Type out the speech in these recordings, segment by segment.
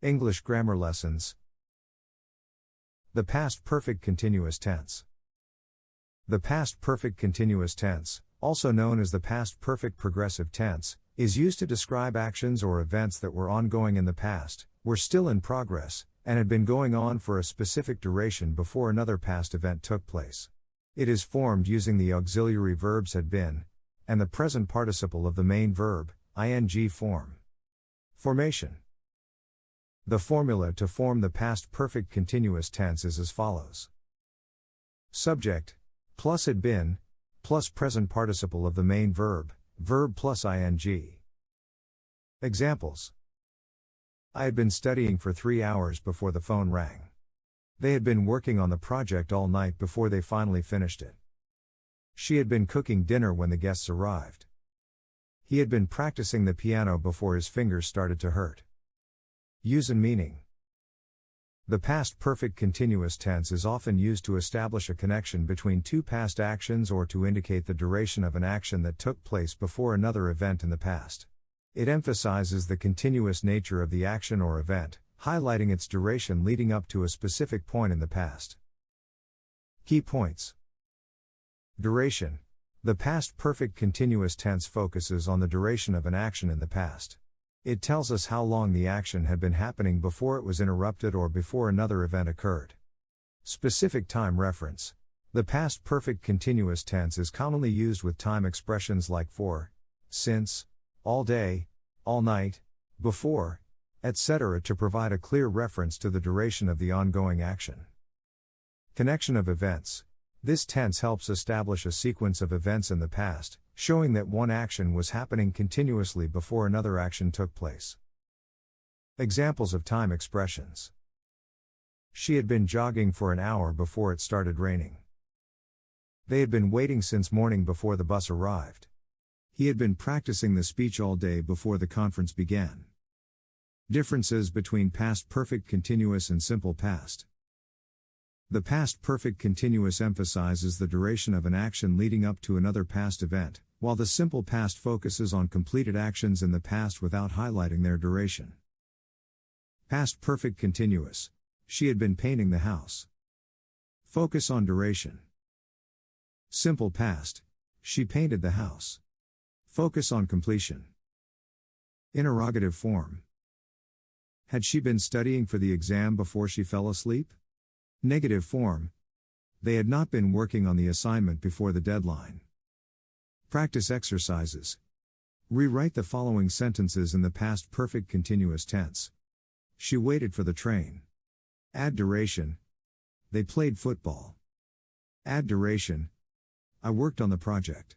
English grammar lessons. The past perfect continuous tense. The past perfect continuous tense, also known as the past perfect progressive tense, is used to describe actions or events that were ongoing in the past, were still in progress, and had been going on for a specific duration before another past event took place. It is formed using the auxiliary verbs had been, and the present participle of the main verb, ing form. Formation. The formula to form the past perfect continuous tense is as follows. Subject, plus had been, plus present participle of the main verb, verb plus ing. Examples. I had been studying for 3 hours before the phone rang. They had been working on the project all night before they finally finished it. She had been cooking dinner when the guests arrived. He had been practicing the piano before his fingers started to hurt. Use and meaning. The past perfect continuous tense is often used to establish a connection between two past actions or to indicate the duration of an action that took place before another event in the past. It emphasizes the continuous nature of the action or event, highlighting its duration leading up to a specific point in the past. Key points. Duration. The past perfect continuous tense focuses on the duration of an action in the past. It tells us how long the action had been happening before it was interrupted or before another event occurred. Specific time reference. The past perfect continuous tense is commonly used with time expressions like for, since, all day, all night, before, etc. to provide a clear reference to the duration of the ongoing action. Connection of events. This tense helps establish a sequence of events in the past, showing that one action was happening continuously before another action took place. Examples of time expressions. She had been jogging for an hour before it started raining. They had been waiting since morning before the bus arrived. He had been practicing the speech all day before the conference began. Differences between past perfect continuous and simple past. The past perfect continuous emphasizes the duration of an action leading up to another past event, while the simple past focuses on completed actions in the past without highlighting their duration. Past perfect continuous. She had been painting the house. Focus on duration. Simple past. She painted the house. Focus on completion. Interrogative form. Had she been studying for the exam before she fell asleep? Negative form. They had not been working on the assignment before the deadline. Practice exercises. Rewrite the following sentences in the past perfect continuous tense. She waited for the train. Add duration. They played football. Add duration. I worked on the project.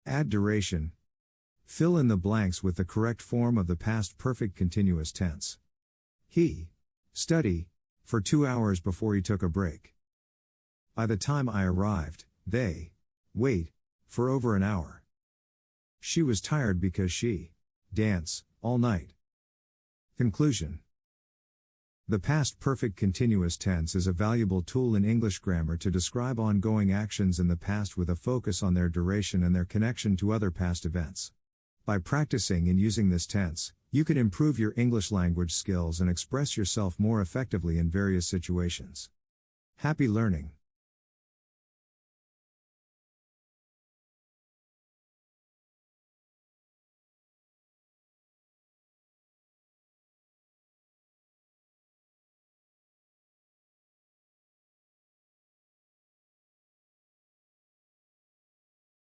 Add duration. Fill in the blanks with the correct form of the past perfect continuous tense. He study for 2 hours before he took a break. By the time I arrived, they wait for over an hour. She was tired because she dance all night. Conclusion. The past perfect continuous tense is a valuable tool in English grammar to describe ongoing actions in the past with a focus on their duration and their connection to other past events. By practicing and using this tense, you can improve your English language skills and express yourself more effectively in various situations. Happy learning!